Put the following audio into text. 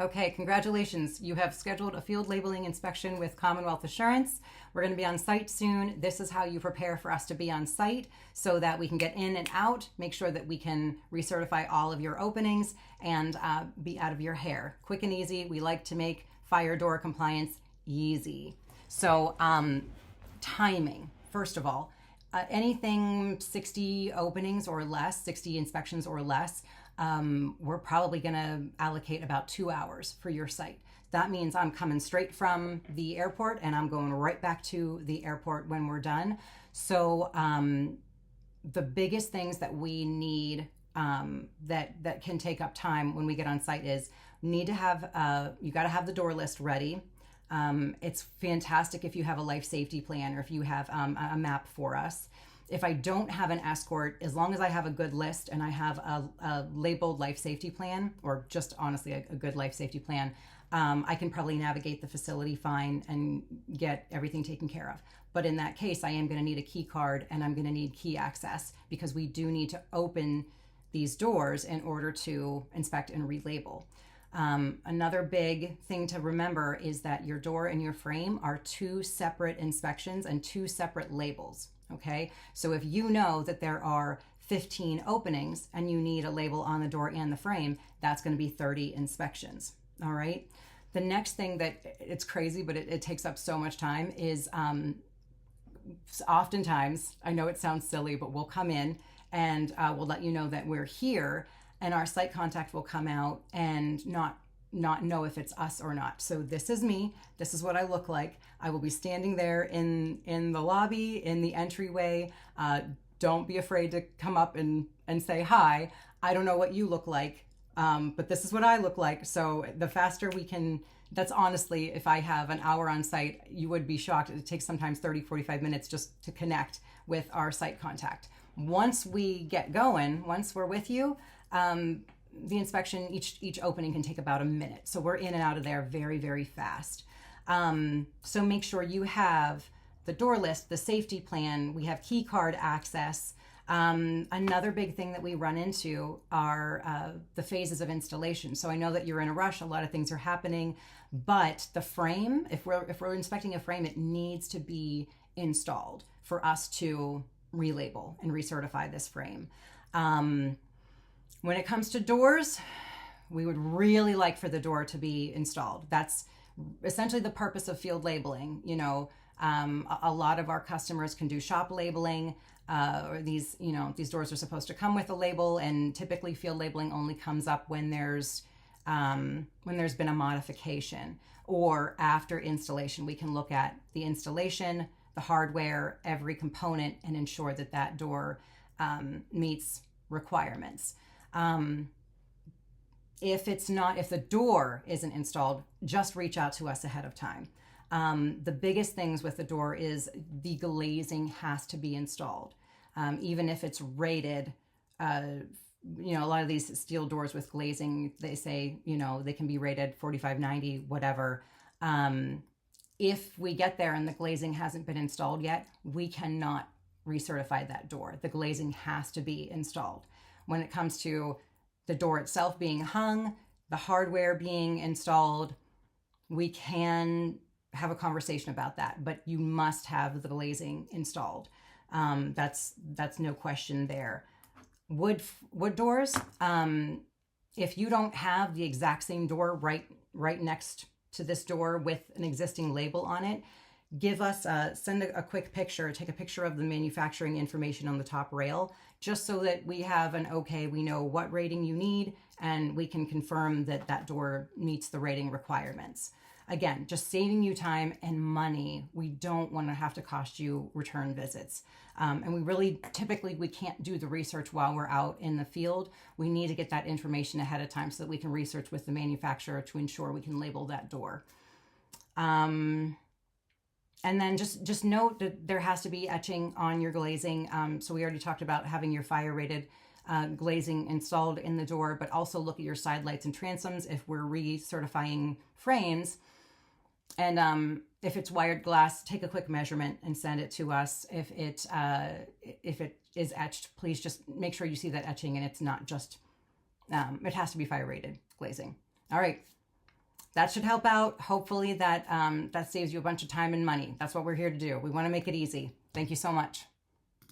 Okay, congratulations. You have scheduled a field labeling inspection with Commonwealth Assurance. We're going to be on site soon. This is how you prepare for us to be on site so that we can get in and out, make sure that we can recertify all of your openings and be out of your hair. Quick and easy. We like to make fire door compliance easy. So, timing, first of all. Anything 60 openings or less, 60 inspections or less, we're probably going to allocate about 2 hours for your site. That means I'm coming straight from the airport and I'm going right back to the airport when we're done. So the biggest things that we need that can take up time when we get on site is need to have you got to have the door list ready. It's fantastic if you have a life safety plan or if you have a map for us. If I don't have an escort, as long as I have a good list and I have a labeled life safety plan, or just honestly a good life safety plan, I can probably navigate the facility fine and get everything taken care of. But in that case, I am going to need a key card and I'm going to need key access because we do need to open these doors in order to inspect and relabel. Another big thing to remember is that your door and your frame are two separate inspections and two separate labels. Okay, so if you know that there are 15 openings and you need a label on the door and the frame, that's going to be 30 inspections. All right. The next thing that it's crazy, but it takes up so much time is oftentimes, I know it sounds silly, but we'll come in and we'll let you know that we're here, and our site contact will come out and not know if it's us or not. So this is me. This is what I look like. I will be standing there in the lobby, in the entryway. Don't be afraid to come up and say hi. I don't know what you look like, but this is what I look like. So the faster we can, that's honestly, if I have an hour on site, you would be shocked. It takes sometimes 30, 45 minutes just to connect with our site contact. Once we get going, once we're with you, the inspection, each opening can take about a minute. So we're in and out of there very, very fast. So make sure you have the door list, the safety plan, we have key card access. Another big thing that we run into are the phases of installation. So I know that you're in a rush, a lot of things are happening, but the frame, if we're inspecting a frame, it needs to be installed for us to relabel and recertify this frame. When it comes to doors, we would really like for the door to be installed. That's essentially the purpose of field labeling. You know, a lot of our customers can do shop labeling, or these doors are supposed to come with a label, and typically field labeling only comes up when there's been a modification or after installation. We can look at the installation, the hardware, every component, and ensure that that door meets requirements. If the door isn't installed, just reach out to us ahead of time. The biggest things with the door is the glazing has to be installed. Even if it's rated, a lot of these steel doors with glazing, they say, they can be rated 45, 90, whatever. If we get there and the glazing hasn't been installed yet, we cannot recertify that door. The glazing has to be installed. When it comes to the door itself being hung, the hardware being installed, we can have a conversation about that, but you must have the glazing installed. That's no question there. Wood doors, if you don't have the exact same door right next to this door with an existing label on it, give us send a quick picture, take a picture of the manufacturing information on the top rail, just so that we have we know what rating you need and we can confirm that that door meets the rating requirements. Again, just saving you time and money. We don't want to have to cost you return visits. And we can't do the research while we're out in the field. We need to get that information ahead of time so that we can research with the manufacturer to ensure we can label that door. And then just note that there has to be etching on your glazing. So we already talked about having your fire rated glazing installed in the door, but also look at your side lights and transoms if we're recertifying frames. And if it's wired glass, take a quick measurement and send it to us. If it is etched, please just make sure you see that etching and it's not just, it has to be fire rated glazing. All right. that should help out. Hopefully that saves you a bunch of time and money. That's what we're here to do. We want to make it easy. Thank you so much.